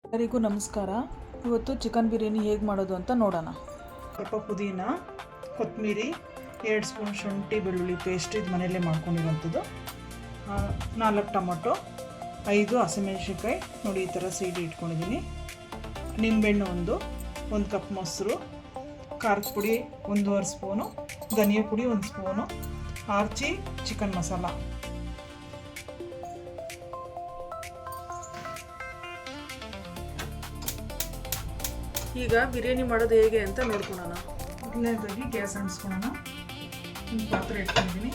ಎಲ್ಲರಿಗೂ ನಮಸ್ಕಾರ. ಇವತ್ತು ಚಿಕನ್ ಬಿರಿಯಾನಿ ಹೇಗೆ ಮಾಡೋದು ಅಂತ ನೋಡೋಣ. ಸ್ವಲ್ಪ ಪುದೀನ, ಕೊತ್ತಂಬರಿ, 2 ಸ್ಪೂನ್ ಶುಂಠಿ ಬೆಳ್ಳುಳ್ಳಿ ಪೇಸ್ಟ್, ಇದು ಮನೆಯಲ್ಲೇ ಮಾಡ್ಕೊಂಡಿರೋಂಥದ್ದು, 4 ಟೊಮೊಟೊ, 5 ಹಸಿಮೆಣಸಿನ್ಕಾಯಿ ನೋಡಿ ಈ ಥರ ಸೀಡಿ ಇಟ್ಕೊಂಡಿದ್ದೀನಿ, ನಿಂಬೆಹಣ್ಣು ಒಂದು ಕಪ್ ಮೊಸರು, ಖಾರದ ಪುಡಿ 1.5 ಸ್ಪೂನು, ಧನಿಯಾ ಪುಡಿ 1 ಸ್ಪೂನು, ಆರ್ಚಿ ಚಿಕನ್ ಮಸಾಲ. ಈಗ ಬಿರಿಯಾನಿ ಮಾಡೋದು ಹೇಗೆ ಅಂತ ನೋಡ್ಕೊಳ್ಳೋಣ. ಮೊದಲನೇದಾಗಿ ಗ್ಯಾಸ್ ಅಂಟಿಸ್ಕೊಳ್ಳೋಣ. ಒಂದು ಪಾತ್ರೆ ಇಟ್ಕೊಂಡಿದ್ದೀನಿ.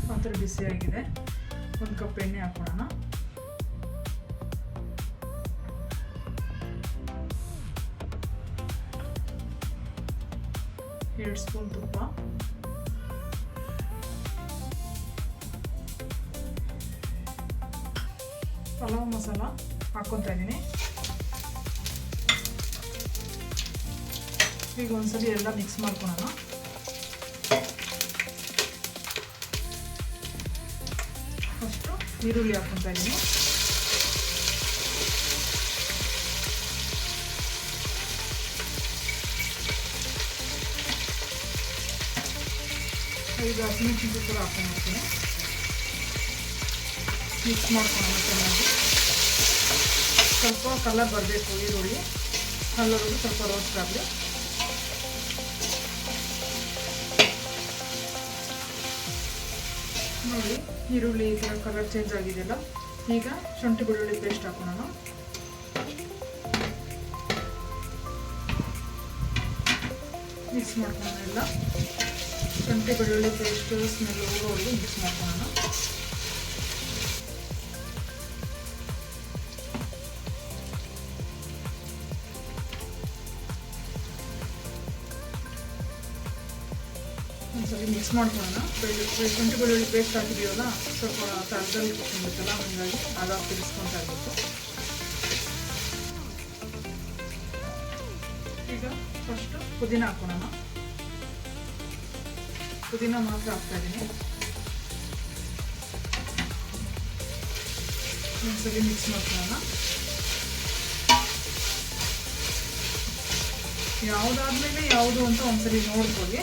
ಪಾತ್ರೆ ಬಿಸಿಯಾಗಿದೆ. 1 ಕಪ್ ಎಣ್ಣೆ ಹಾಕೊಳ್ಳೋಣ. ಎರಡು ಸ್ಪೂನ್ ತುಪ್ಪ, ಪಲಾವ್ ಮಸಾಲ ಹಾಕ್ಕೊತಾ ಇದ್ದೀನಿ. ಈಗ ಒಂದ್ಸರಿ ಎಲ್ಲ ಮಿಕ್ಸ್ ಮಾಡ್ಕೊಳ್ಳೋಣ. ಫಸ್ಟು ಈರುಳ್ಳಿ ಹಾಕ್ಕೊತಾ ಇದ್ದೀನಿ. ಈಗ ಹಸಿಮೆಣಸಿನ್ಕಾಯಿ ಕೂಡ ಹಾಕ್ಕೊಂಡ್ಬಿಡ್ತೀನಿ. ಮಿಕ್ಸ್ ಮಾಡ್ಕೊಳ್ಳೋಣ ಚೆನ್ನಾಗಿ. ಸ್ವಲ್ಪ ಕಲರ್ ಬರಬೇಕು, ಈರುಳ್ಳಿ ಕಲರು ಸ್ವಲ್ಪ ರೋಸ್ಟ್ ಆಗಲಿ. ನೋಡಿ ಈರುಳ್ಳಿ ಈ ಥರ ಕಲರ್ ಚೇಂಜ್ ಆಗಿದೆಯಲ್ಲ. ಈಗ ಶುಂಠಿ ಬೆಳ್ಳುಳ್ಳಿ ಪೇಸ್ಟ್ ಹಾಕೋಣ. ಮಿಕ್ಸ್ ಮಾಡ್ಕೊಳ್ಳೋಣ. ಎಲ್ಲ ಶುಂಠಿ ಬೆಳ್ಳುಳ್ಳಿ ಪೇಸ್ಟು ಸ್ಮೆಲ್ ಹೋಗೋವರೆಗೂ ಮಿಕ್ಸ್ ಮಾಡ್ಕೊಳ್ಳೋಣ. ಒಂದ್ಸರಿ ಮಿಕ್ಸ್ ಮಾಡ್ಕೊಳ್ಳೋಣ. ಶುಂಠಿ ಬೆಳ್ಳುಳ್ಳಿ ಪೇಸ್ಟ್ ಹಾಕಿದೀವಲ್ಲ, ಸ್ವಲ್ಪ ತರದಲ್ಲಿ ಕುತ್ಕೊಂಡ್ಬಿಟ್ಟಲ್ಲ, ಹಾಗಾಗಿ ಆಗ ತಿರ್ಸ್ಕೊತಾ ಇರಬೇಕು. ಈಗ ಫಸ್ಟು ಪುದೀನ ಹಾಕೋಣ. ಪುದೀನ ಮಾತ್ರ ಹಾಕ್ತಾ ಇದ್ದೀನಿ. ಒಂದ್ಸರಿ ಮಿಕ್ಸ್ ಮಾಡ್ಕೊಳ್ಳೋಣ. ಯಾವುದಾದ್ಮೇಲೆ ಯಾವುದು ಅಂತ ಒಂದ್ಸರಿ ನೋಡ್ಕೊಳ್ಳಿ,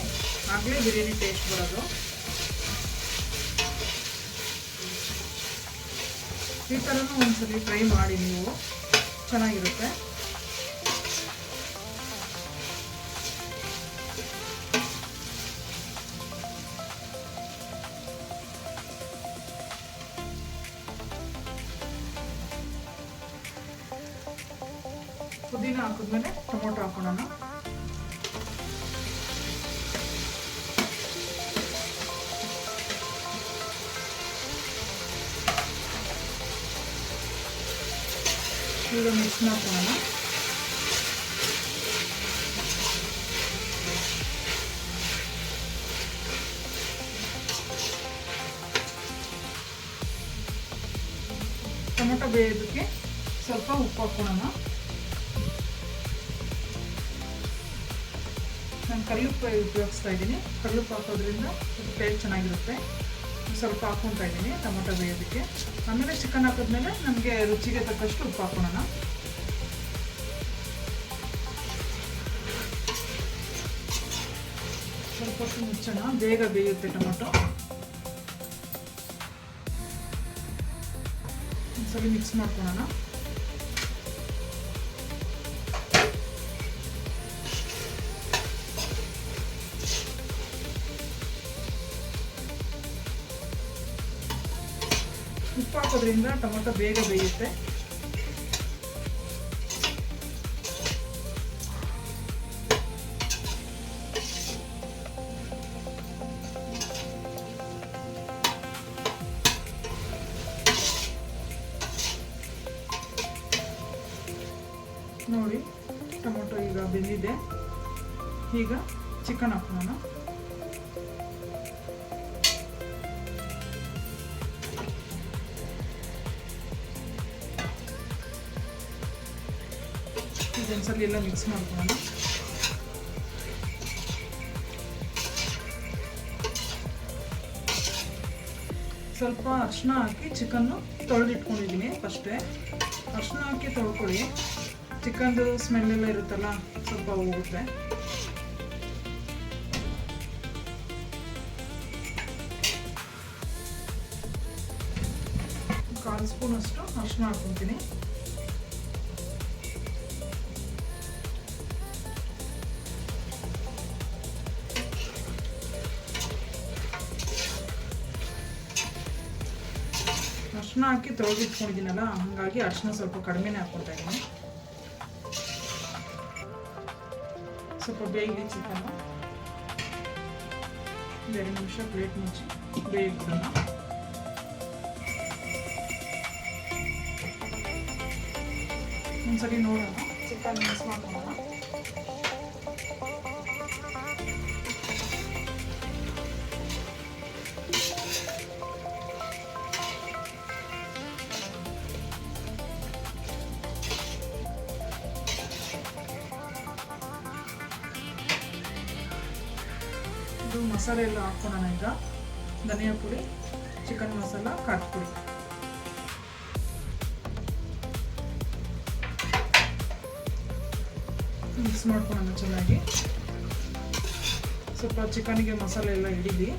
ಆಗಲೇ ಬಿರಿಯಾನಿ ಟೇಸ್ಟ್ ಬರೋದು. ಈ ಥರನೂ ಒಂದ್ಸರಿ ಟ್ರೈ ಮಾಡಿ, ನೀವು ಚೆನ್ನಾಗಿರುತ್ತೆ. ಪುದೀನ ಹಾಕಿದ್ಮೇಲೆ ಟೊಮೊಟೊ ಹಾಕೋಣ. ಈಗ ಮಿಕ್ಸ್ ಮಾಡ್ಕೊಳ್ಳೋಣ. ಟೊಮೊಟೊ ಬೇಯೋದಕ್ಕೆ ಸ್ವಲ್ಪ ಉಪ್ಪು ಹಾಕೋಣ. ನಾನು ಕರಿಯುಪ್ಪು ಉಪಯೋಗಿಸ್ತಾ ಇದ್ದೀನಿ. ಕರಿಯುಪ್ಪು ಹಾಕೋದ್ರಿಂದ ಟೇಸ್ಟ್ ಚೆನ್ನಾಗಿರುತ್ತೆ. ಸ್ವಲ್ಪ ಹಾಕ್ಕೊತಾ ಇದ್ದೀನಿ ಟೊಮೊಟೊ ಬೇಯೋದಕ್ಕೆ. ಆಮೇಲೆ ಚಿಕನ್ ಹಾಕಿದ್ಮೇಲೆ ನಮಗೆ ರುಚಿಗೆ ತಕ್ಕಷ್ಟು ಉಪ್ಪು ಹಾಕೋಣ. ಸ್ವಲ್ಪ ಹೊತ್ತು ಮುಚ್ಚೋಣ, ಬೇಗ ಬೇಯುತ್ತೆ ಟೊಮೊಟೊ. ಒಂದ್ಸಲಿ ಮಿಕ್ಸ್ ಮಾಡ್ಕೊಳ್ಳೋಣ. ಉಪ್ಪು ಹಾಕೋದ್ರಿಂದ ಟೊಮೊಟೊ ಬೇಗ ಬೇಯುತ್ತೆ. ನೋಡಿ ಟೊಮೊಟೊ ಈಗ ಬೆಂದಿದೆ. ಈಗ ಚಿಕನ್ ಹಾಕೋಣ. ಇದೊಂದ್ಸಲ ಎಲ್ಲ ಮಿಕ್ಸ್ ಮಾಡ್ಕೊಳ್ಳೋಣ. ಸ್ವಲ್ಪ ಅರಿಶಿನ ಹಾಕಿ ಚಿಕನ್ನು ತೊಳೆದಿಟ್ಕೊಂಡಿದ್ದೀನಿ. ಫಸ್ಟೇ ಅರಿಶಿನ ಹಾಕಿ ತೊಳ್ಕೊಳ್ಳಿ, ಚಿಕನ್ದು ಸ್ಮೆಲ್ಲೆಲ್ಲ ಇರುತ್ತಲ್ಲ ಸ್ವಲ್ಪ ಹೋಗುತ್ತೆ. ಕಾಲು ಸ್ಪೂನಷ್ಟು ಅರಿಶಿನ ಹಾಕ್ಕೊತೀನಿ. ಅರಿಶಿನ ಹಾಕಿ ತೊಳೆದಿಟ್ಕೊಂಡಿದ್ದೀನಲ್ಲ, ಹಾಗಾಗಿ ಅರಿಶಿನ ಸ್ವಲ್ಪ ಕಡಿಮೆನೇ ಹಾಕ್ಕೊಳ್ತಾ ಇದ್ದೀನಿ. ಸ್ವಲ್ಪ ಬೇಯಿಗೆ ಚಿಕನ್ನು 2 ನಿಮಿಷ ಪ್ಲೇಟ್ ಮುಚ್ಚಿ ಬೇಯಿಬಿಡೋಣ. ಒಂದ್ಸರಿ ನೋಡೋಣ, ಚಿಕನ್ ಮಿಕ್ಸ್ ಮಾಡ್ಕೊಳ್ಳೋಣ. ಇದು ಮಸಾಲೆ ಎಲ್ಲ ಹಾಕ್ಕೊಳ್ಳೋಣ. ಈಗ ಧನಿಯಾ ಪುಡಿ, ಚಿಕನ್ ಮಸಾಲ, ಖಾರದ ಪುಡಿ ಮಿಕ್ಸ್ ಮಾಡ್ಕೊಳ್ಳೋಣ ಚೆನ್ನಾಗಿ. ಸ್ವಲ್ಪ ಚಿಕನ್ಗೆ ಮಸಾಲೆ ಎಲ್ಲ ಹಿಡೀಲಿ.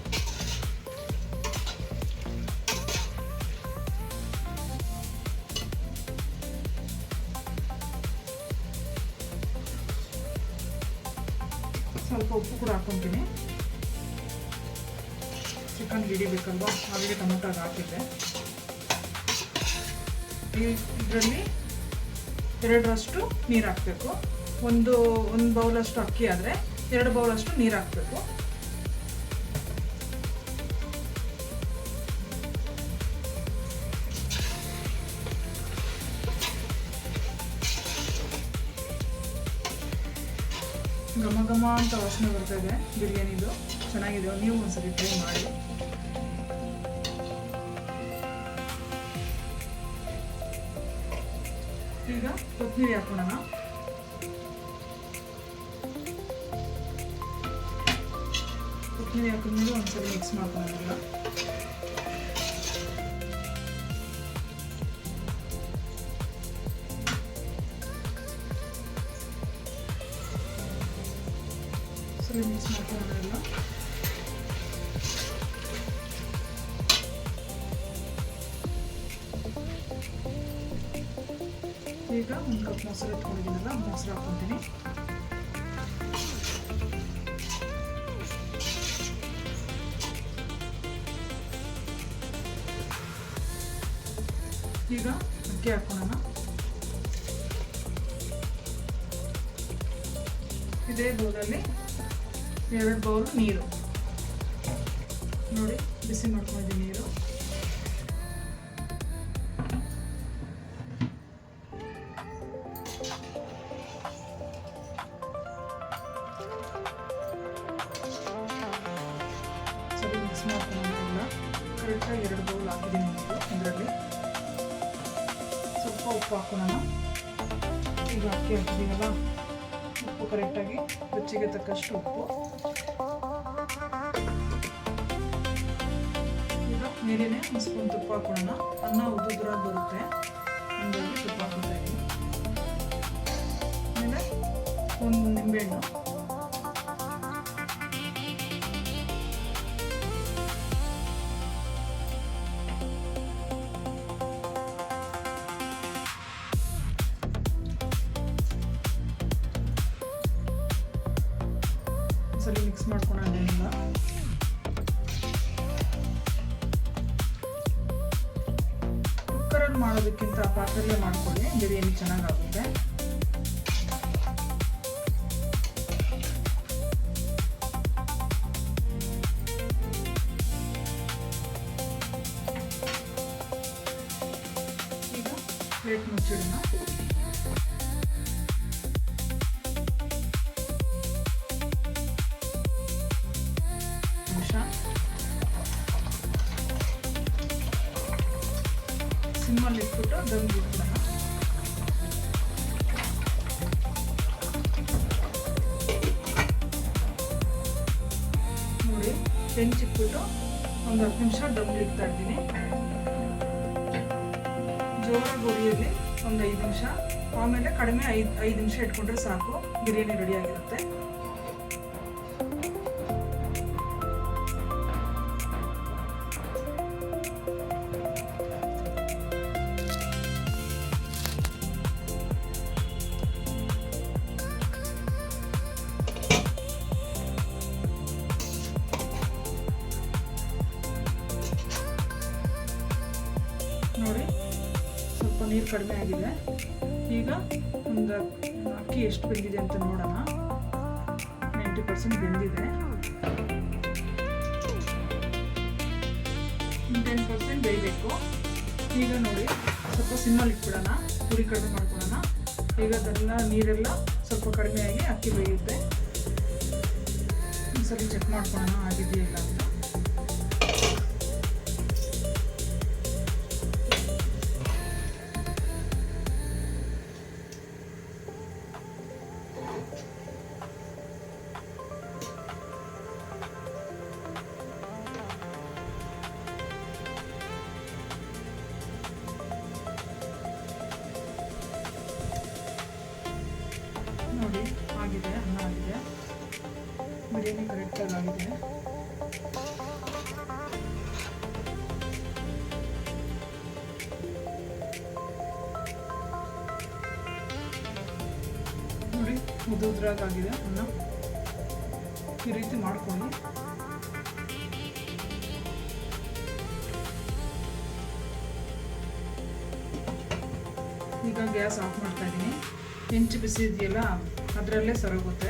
ಸ್ವಲ್ಪ ಉಪ್ಪು ಕೂಡ ಹಾಕ್ಕೊತೀನಿ, ಚಿಕನ್ ಹಿಡಿಬೇಕಲ್ವಾ, ಹಾಗೆ ಟೊಮೊಟೊ ಹಾಕಿದ್ದೆ. ಇದರಲ್ಲಿ 2ರಷ್ಟು ನೀರು ಹಾಕಬೇಕು. ಒಂದು ಬೌಲಷ್ಟು ಅಕ್ಕಿ ಆದರೆ 2 ಬೌಲಷ್ಟು ನೀರು ಹಾಕಬೇಕು. ಘಮ ಘಮ ಅಂತ ವಾಸನೆ ಬರ್ತಾ ಇದೆ ಬಿರಿಯಾನಿದು, ಚೆನ್ನಾಗಿದೆ. ನೀವು ಒಂದ್ಸರಿ ಟ್ರೈ ಮಾಡಿ. ಈಗ ಕೊತ್ತಂಬರಿ ಹಾಕೋಣ. ಕೊತ್ತಂಬರಿ ಹಾಕಿದ್ಮೇಲೆ ಒಂದ್ಸರಿ ಮಿಕ್ಸ್ ಮಾಡ್ಕೊಳ್ಳೋಣ. ಸರಿ ಮಿಕ್ಸ್ ಮಾಡ್ಕೊಳ್ಳೋಣ. ಈಗ 1 ಕಪ್ ಮೊಸರು ಎತ್ಕೊಂಡಿದ್ದೀನಲ್ಲ, ಮೊಸರು ಹಾಕ್ಕೊತೀನಿ. ಈಗ ಅಕ್ಕಿ ಹಾಕೋಣ. ಇದೇ ಬೌಲಲ್ಲಿ 2 ಬೌಲ್ ನೀರು ನೋಡಿ ಬಿಸಿ ಮಾಡ್ಕೊಂಡಿದ್ದೀನಿ. ನೀರು ಸರಿ ಮಿಕ್ಸ್ ಮಾಡ್ಕೊಳ್ಳೋಣ. ಕರೆಕ್ಟಾಗಿ 2 ಬೌಲ್ ಹಾಕಿದ್ದೀನಿ ನೀರು. ಇದರಲ್ಲಿ ಸ್ವಲ್ಪ ಉಪ್ಪು ಹಾಕೋಣ. ಈಗ ಅಕ್ಕಿ ಹಾಕಿದ್ದೀವಲ್ಲ, ಉಪ್ಪು ಕರೆಕ್ಟಾಗಿ ರುಚಿಗೆ ತಕ್ಕಷ್ಟು ಉಪ್ಪು. ಈಗ ಮೇಲೇನೆ 1 ಸ್ಪೂನ್ ತುಪ್ಪ ಹಾಕೋಣ. ಅನ್ನ ಉದ್ದುದ್ರಾಗಿ ಬರುತ್ತೆ, ಹಂಗಾಗಿ ತುಪ್ಪ ಹಾಕೋತಾ ಇದ್ದೀನಿ. ಆಮೇಲೆ 1 ನಿಂಬೆಹಣ್ಣು, ಸರಿ ಮಿಕ್ಸ್ ಮಾಡ್ಕೊಳ್ಳೋಣ. ಕುಕ್ಕರಲ್ಲಿ ಮಾಡೋದಕ್ಕಿಂತ ಪಾತ್ರೆಯಲ್ಲೇ ಮಾಡ್ಕೊಳ್ಳಿ, ಬಿರಿಯಾನಿ ಚೆನ್ನಾಗಾಗುತ್ತೆ. ಈಗ ಪ್ಲೇಟ್ ಮುಚ್ಚಿಡೋಣ. ಸಿಮ್ಮಲ್ಲಿ ಇಟ್ಬಿಟ್ಟು ದಮ್ ಬಿಟ್ಬಿಡೋಣ. ನೋಡಿ ಹೆಂಚಿಟ್ಬಿಟ್ಟು ಒಂದು 10 ನಿಮಿಷ ದಮ್ ಇಡ್ತಾ ಇದ್ದೀನಿ. ಜೋರಾಗಿ ಉರಿಯಲ್ಲಿ ಒಂದು 5 ನಿಮಿಷ, ಆಮೇಲೆ ಕಡಿಮೆ 5 ನಿಮಿಷ ಇಟ್ಕೊಂಡ್ರೆ ಸಾಕು, ಬಿರಿಯಾನಿ ರೆಡಿ ಆಗಿರುತ್ತೆ. ನೋಡಿ ಸ್ವಲ್ಪ ನೀರು ಕಡಿಮೆ ಆಗಿದೆ. ಈಗ ಒಂದು ಅಕ್ಕಿ ಎಷ್ಟು ಬೆಂದಿದೆ ಅಂತ ನೋಡೋಣ. 90% ಬೆಂದಿದೆ. 10% ಬೇಯಬೇಕು. ಈಗ ನೋಡಿ ಸ್ವಲ್ಪ ಸಿಮ್ಮಲ್ಲಿ ಇಟ್ಬಿಡೋಣ, ಉರಿ ಕಡಿಮೆ ಮಾಡ್ಕೊಳ್ಳೋಣ. ಈಗ ಅದೆಲ್ಲ ನೀರೆಲ್ಲ ಸ್ವಲ್ಪ ಕಡಿಮೆಯಾಗಿ ಅಕ್ಕಿ ಬೇಯುತ್ತೆ. ಒಂದ್ಸಲ ಚೆಕ್ ಮಾಡ್ಕೊಳ್ಳೋಣ ಆಗಿದೆಯಲ್ಲ ಅಂತ. ನೋಡಿ ಆಗಿದೆ, ಅನ್ನ ಆಗಿದೆ, ಬಿರಿಯಾನಿ ಕರೆಕ್ಟಾಗಿ ಆಗಿದೆ. ನೋಡಿ ಉದುರಾಗಿದೆ ಅನ್ನ. ಈ ರೀತಿ ಮಾಡ್ಕೊಳ್ಳಿ. ಈಗ ಗ್ಯಾಸ್ ಆಫ್ ಮಾಡ್ತಾ ಇದ್ದೀನಿ. ಹೆಂಚು ಬಿಸಿ ಇದೆಯಲ್ಲ ಅದರಲ್ಲೇ ಸರೋಗುತ್ತೆ.